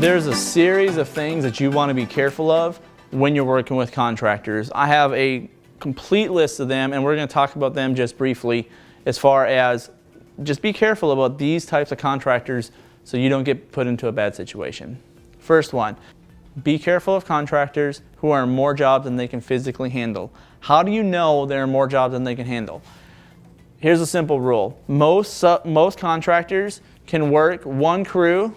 There's a series of things that you want to be careful of when you're working with contractors. I have a complete list of them, and we're going to talk about them just briefly, as far as just be careful about these types of contractors so you don't get put into a bad situation. First one, be careful of contractors who are in more jobs than they can physically handle. How do you know there are more jobs than they can handle? Here's a simple rule. Most contractors can work, one crew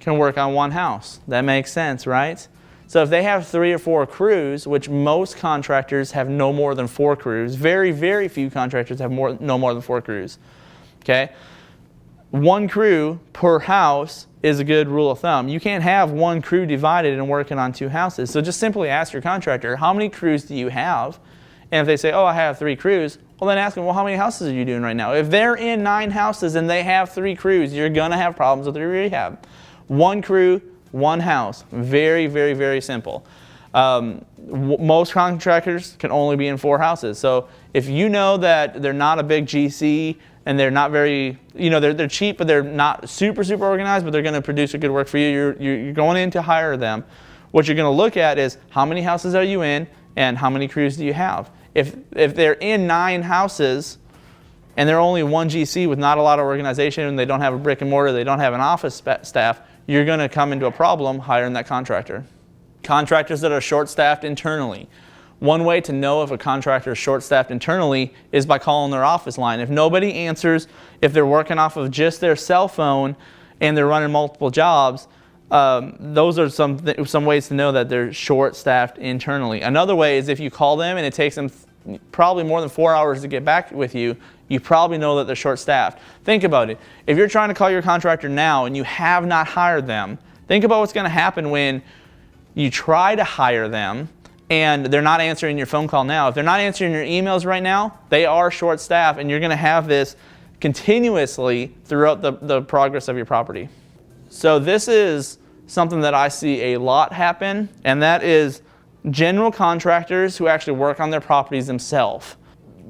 can work on one house. That makes sense, right? So if they have 3 or 4 crews, which most contractors have no more than 4 crews, very, very few contractors have no more than 4 crews, okay? 1 crew per house is a good rule of thumb. You can't have 1 crew divided and working on 2 houses. So just simply ask your contractor, how many crews do you have? And if they say, oh, I have 3 crews, well then ask them, well, how many houses are you doing right now? If they're in 9 houses and they have 3 crews, you're gonna have problems with your rehab. 1 crew, 1 house. Very, very, very simple. Most contractors can only be in 4 houses. So if you know that they're not a big GC and they're not very, you know, they're cheap, but they're not super, super organized, but they're going to produce a good work for you, you're going in to hire them. What you're going to look at is how many houses are you in and how many crews do you have. If they're in 9 houses and they're only 1 GC with not a lot of organization and they don't have a brick and mortar, they don't have an office staff, you're going to come into a problem hiring that contractor. Contractors that are short-staffed internally. One way to know if a contractor is short-staffed internally is by calling their office line. If nobody answers, if they're working off of just their cell phone and they're running multiple jobs, those are some ways to know that they're short-staffed internally. Another way is if you call them and it takes them probably more than 4 hours to get back with you, you probably know that they're short-staffed. Think about it. If you're trying to call your contractor now and you have not hired them, think about what's going to happen when you try to hire them and they're not answering your phone call now. If they're not answering your emails right now, they are short-staffed, and you're going to have this continuously throughout the progress of your property. So this is something that I see a lot happen, and that is general contractors who actually work on their properties themselves.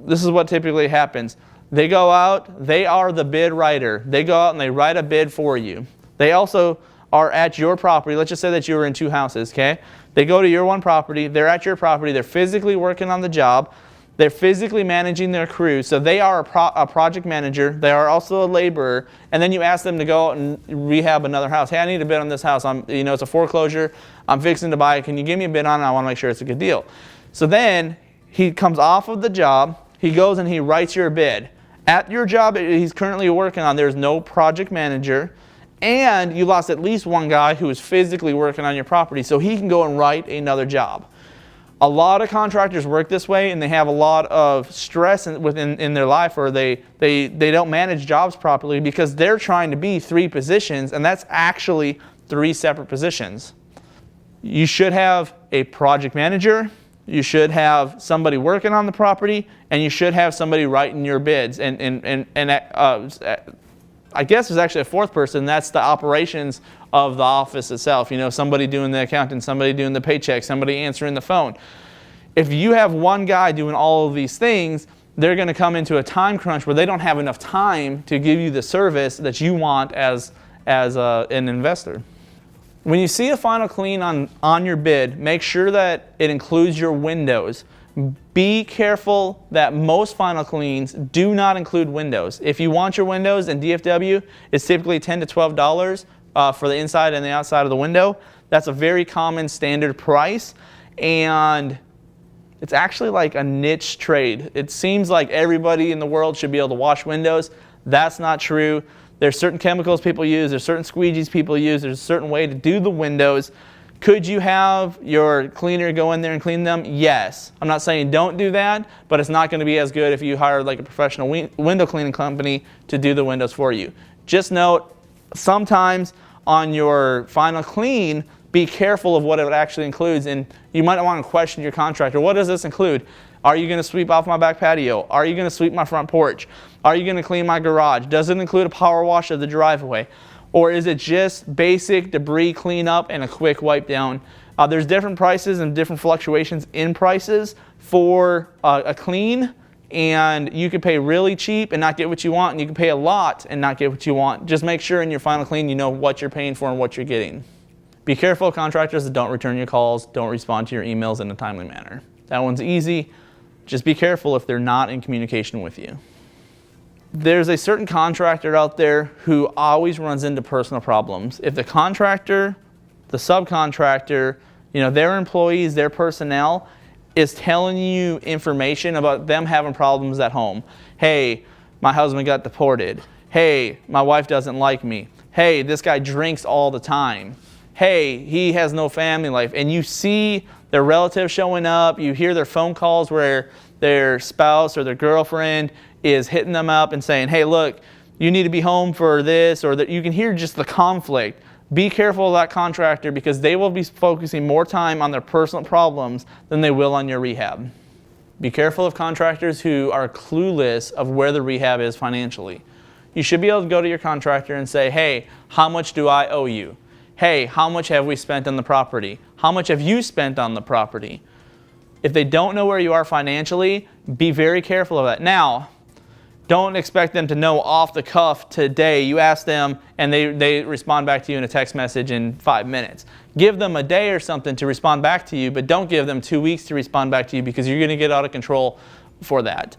This is what typically happens. They go out, they are the bid writer. They go out and they write a bid for you. They also are at your property. Let's just say that you were in 2 houses, okay? They go to your one property, they're at your property, they're physically working on the job, they're physically managing their crew, so they are a project manager, they are also a laborer, and then you ask them to go out and rehab another house. Hey, I need a bid on this house. It's a foreclosure, I'm fixing to buy it, can you give me a bid on it? I want to make sure it's a good deal. So then he comes off of the job, he goes and he writes your bid. At your job he's currently working on, there's no project manager, and you lost at least 1 guy who is physically working on your property, so he can go and write another job. A lot of contractors work this way, and they have a lot of stress in their life, or they don't manage jobs properly because they're trying to be 3 positions, and that's actually 3 separate positions. You should have a project manager, you should have somebody working on the property, and you should have somebody writing your bids. And I guess there's actually a 4th person. That's the operations of the office itself. You know, somebody doing the accounting, somebody doing the paycheck, somebody answering the phone. If you have 1 guy doing all of these things, they're going to come into a time crunch where they don't have enough time to give you the service that you want as an investor. When you see a final clean on your bid, make sure that it includes your windows. Be careful that most final cleans do not include windows. If you want your windows in DFW, it's typically $10 to $12 for the inside and the outside of the window. That's a very common standard price, and it's actually like a niche trade. It seems like everybody in the world should be able to wash windows. That's not true. There's certain chemicals people use, there's certain squeegees people use, there's a certain way to do the windows. Could you have your cleaner go in there and clean them? Yes. I'm not saying don't do that, but it's not going to be as good if you hire like a professional window cleaning company to do the windows for you. Just note, sometimes on your final clean, be careful of what it actually includes, and you might want to question your contractor. What does this include? Are you going to sweep off my back patio? Are you going to sweep my front porch? Are you going to clean my garage? Does it include a power wash of the driveway? Or is it just basic debris cleanup and a quick wipe down? There's different prices and different fluctuations in prices for a clean, and you can pay really cheap and not get what you want, and you can pay a lot and not get what you want. Just make sure in your final clean you know what you're paying for and what you're getting. Be careful of contractors that don't return your calls, don't respond to your emails in a timely manner. That one's easy. Just be careful if they're not in communication with you. There's a certain contractor out there who always runs into personal problems. If the contractor, the subcontractor, their employees, their personnel is telling you information about them having problems at home. Hey, my husband got deported. Hey, my wife doesn't like me. Hey, this guy drinks all the time. Hey, he has no family life. And you see their relatives showing up. You hear their phone calls where their spouse or their girlfriend is hitting them up and saying, hey, look, you need to be home for this, or that you can hear just the conflict. Be careful of that contractor because they will be focusing more time on their personal problems than they will on your rehab. Be careful of contractors who are clueless of where the rehab is financially. You should be able to go to your contractor and say, hey, how much do I owe you? Hey, how much have we spent on the property? How much have you spent on the property? If they don't know where you are financially, be very careful of that. Now, don't expect them to know off the cuff today. You ask them and they respond back to you in a text message in 5 minutes. Give them a day or something to respond back to you, but don't give them 2 weeks to respond back to you because you're going to get out of control for that.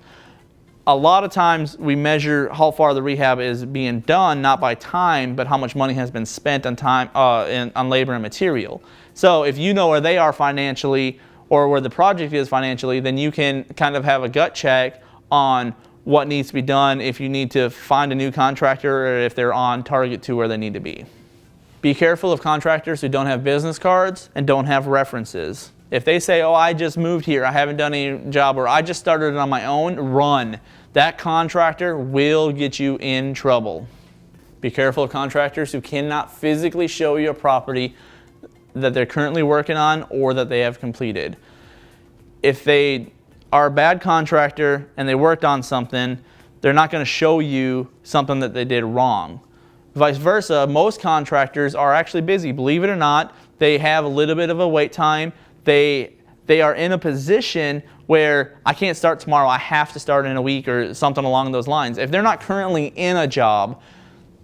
A lot of times we measure how far the rehab is being done, not by time, but how much money has been spent on time, on labor and material. So if you know where they are financially or where the project is financially, then you can kind of have a gut check on what needs to be done, if you need to find a new contractor or if they're on target to where they need to be. Be careful of contractors who don't have business cards and don't have references. If they say, oh, I just moved here, I haven't done any job, or I just started it on my own, run. That contractor will get you in trouble. Be careful of contractors who cannot physically show you a property that they're currently working on or that they have completed. If they are a bad contractor and they worked on something, they're not going to show you something that they did wrong. Vice versa, most contractors are actually busy. Believe it or not, they have a little bit of a wait time. They are in a position where I can't start tomorrow, I have to start in a week or something along those lines. If they're not currently in a job,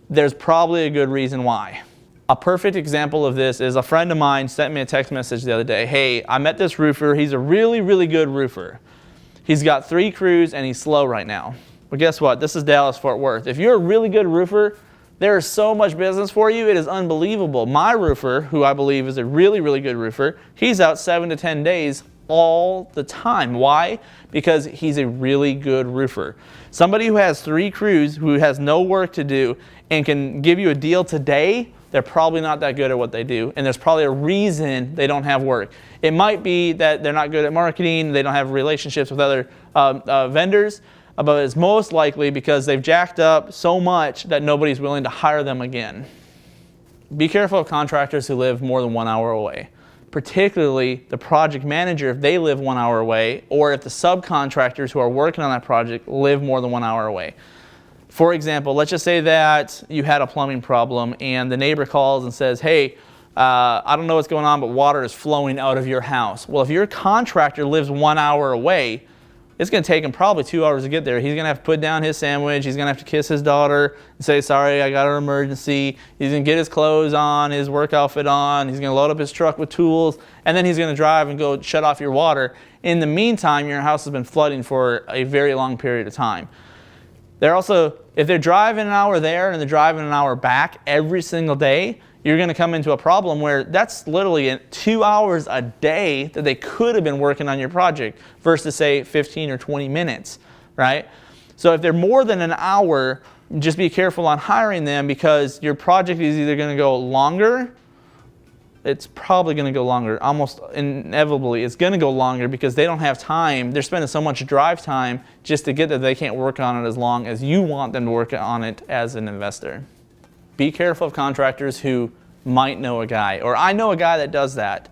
there's probably a good reason why. A perfect example of this is a friend of mine sent me a text message the other day. Hey, I met this roofer. He's a really, really good roofer. He's got 3 crews and he's slow right now. Well, guess what? This is Dallas, Fort Worth. If you're a really good roofer, there is so much business for you. It is unbelievable. My roofer, who I believe is a really, really good roofer, he's out 7 to 10 days all the time. Why? Because he's a really good roofer. Somebody who has 3 crews, who has no work to do and can give you a deal today, they're probably not that good at what they do, and there's probably a reason they don't have work. It might be that they're not good at marketing, they don't have relationships with other vendors, but it's most likely because they've jacked up so much that nobody's willing to hire them again. Be careful of contractors who live more than 1 hour away, particularly the project manager if they live 1 hour away, or if the subcontractors who are working on that project live more than 1 hour away. For example, let's just say that you had a plumbing problem and the neighbor calls and says, hey, I don't know what's going on, but water is flowing out of your house. Well, if your contractor lives 1 hour away, it's going to take him probably 2 hours to get there. He's going to have to put down his sandwich. He's going to have to kiss his daughter and say, sorry, I got an emergency. He's going to get his clothes on, his work outfit on. He's going to load up his truck with tools, and then he's going to drive and go shut off your water. In the meantime, your house has been flooding for a very long period of time. They're also, if they're driving an hour there and they're driving an hour back every single day, you're going to come into a problem where that's literally 2 hours a day that they could have been working on your project versus, say, 15 or 20 minutes, right? So if they're more than an hour, just be careful on hiring them because your project is either going to go longer, it's probably going to go longer, almost inevitably it's going to go longer because they don't have time. They're spending so much drive time just to get there, they can't work on it as long as you want them to work on it as an investor. Be careful of contractors who might know a guy, or I know a guy that does that.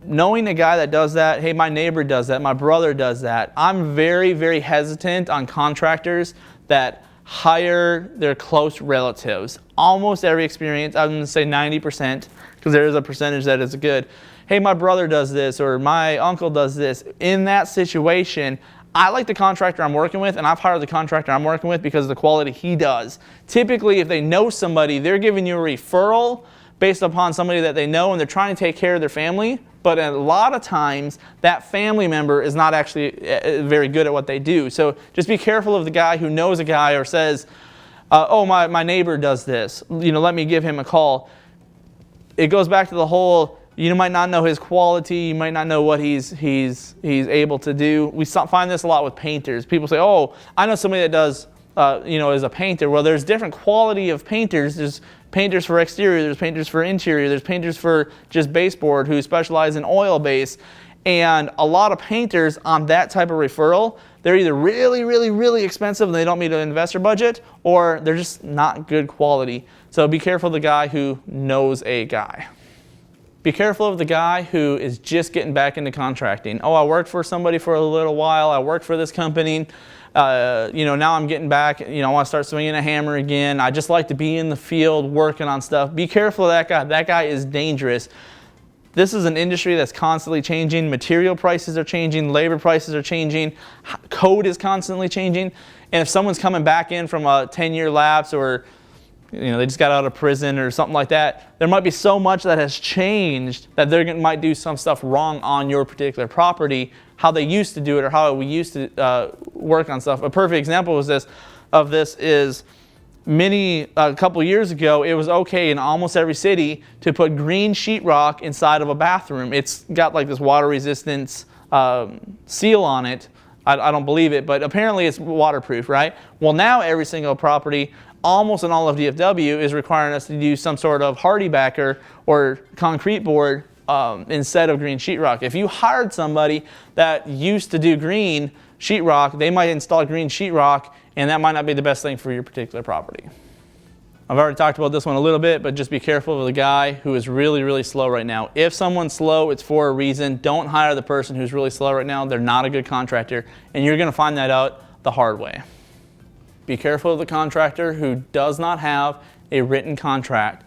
Knowing a guy that does that, hey, my neighbor does that, my brother does that. I'm very, very hesitant on contractors that hire their close relatives. Almost every experience, I'm going to say 90%, because there is a percentage that is good. Hey, my brother does this, or my uncle does this. In that situation, I like the contractor I'm working with, and I've hired the contractor I'm working with because of the quality he does. Typically, if they know somebody, they're giving you a referral based upon somebody that they know and they're trying to take care of their family, but a lot of times that family member is not actually very good at what they do. So just be careful of the guy who knows a guy or says, oh, my neighbor does this, let me give him a call. It goes back to the whole, you might not know his quality, you might not know what he's able to do. We find this a lot with painters. People say, oh, I know somebody that does, is a painter. Well, there's different quality of painters. There's painters for exterior, there's painters for interior, there's painters for just baseboard who specialize in oil base. And a lot of painters on that type of referral, they're either really, really, really expensive and they don't meet an investor budget, or they're just not good quality. So be careful of the guy who knows a guy. Be careful of the guy who is just getting back into contracting. Oh, I worked for somebody for a little while, I worked for this company, now I'm getting back, I want to start swinging a hammer again. I just like to be in the field working on stuff. Be careful of that guy. That guy is dangerous. This is an industry that's constantly changing. Material prices are changing, labor prices are changing, code is constantly changing. And if someone's coming back in from a 10-year lapse, or they just got out of prison or something like that, there might be so much that has changed that they might do some stuff wrong on your particular property, how they used to do it or how we used to work on stuff. A perfect example of this is a couple years ago, it was okay in almost every city to put green sheetrock inside of a bathroom. It's got like this water resistance seal on it. I don't believe it, but apparently it's waterproof, right? Well, now every single property, almost in all of DFW, is requiring us to use some sort of hardy backer or concrete board instead of green sheetrock. If you hired somebody that used to do green sheetrock, they might install green sheetrock, and that might not be the best thing for your particular property. I've already talked about this one a little bit, but just be careful of the guy who is really, really slow right now. If someone's slow, it's for a reason. Don't hire the person who's really slow right now. They're not a good contractor, and you're going to find that out the hard way. Be careful of the contractor who does not have a written contract.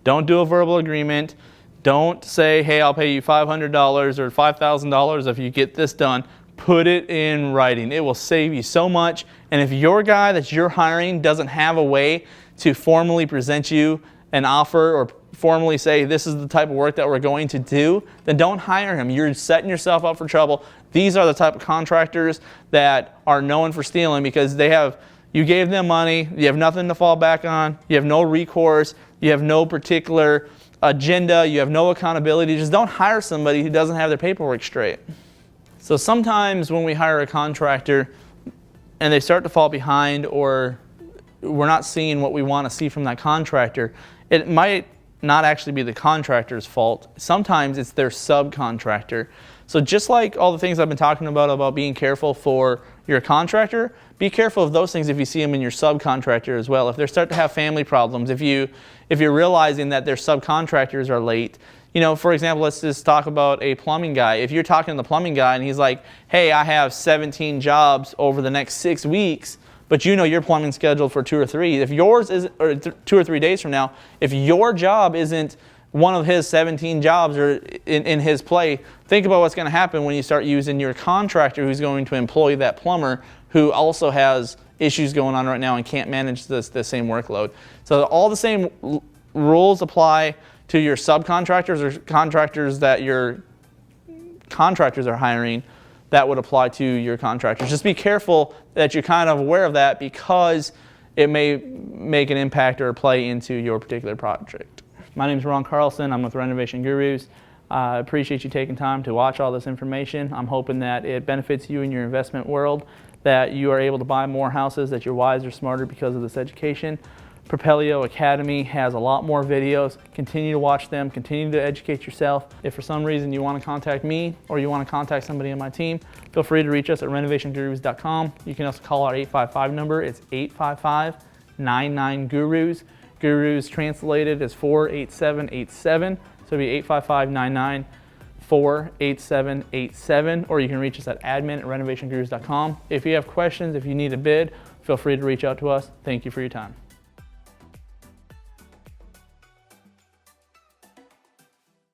Don't do a verbal agreement. Don't say, hey, I'll pay you $500 or $5,000 if you get this done. Put it in writing. It will save you so much. And if your guy that you're hiring doesn't have a way to formally present you an offer or formally say this is the type of work that we're going to do, then don't hire him. You're setting yourself up for trouble. These are the type of contractors that are known for stealing because you gave them money, you have nothing to fall back on, you have no recourse, you have no particular agenda, you have no accountability. Just don't hire somebody who doesn't have their paperwork straight. So sometimes when we hire a contractor and they start to fall behind, or we're not seeing what we want to see from that contractor, it might not actually be the contractor's fault. Sometimes it's their subcontractor. So just like all the things I've been talking about being careful for your contractor, be careful of those things if you see them in your subcontractor as well. If they start to have family problems, if you're realizing that their subcontractors are late, for example, let's just talk about a plumbing guy. If you're talking to the plumbing guy and he's like, hey, I have 17 jobs over the next 6 weeks, but your plumbing scheduled for 2 or 3. If yours is, or 2 or 3 days from now, if your job isn't one of his 17 jobs or in his play, think about what's going to happen when you start using your contractor who's going to employ that plumber who also has issues going on right now and can't manage the same workload. So all the same rules apply to your subcontractors or contractors that your contractors are hiring. That would apply to your contractors. Just be careful that you're kind of aware of that because it may make an impact or play into your particular project. My name is Ron Carlson. I'm with Renovation Gurus. I appreciate you taking time to watch all this information. I'm hoping that it benefits you in your investment world, that you are able to buy more houses, that you're wiser, smarter because of this education. Propelio Academy has a lot more videos. Continue to watch them, continue to educate yourself. If for some reason you want to contact me or you want to contact somebody on my team, feel free to reach us at renovationgurus.com. You can also call our 855 number. It's 855-99-GURUS. Gurus translated as 48787. So it'll be 855-99-48787, or you can reach us at admin@renovationgurus.com. If you have questions, if you need a bid, feel free to reach out to us. Thank you for your time.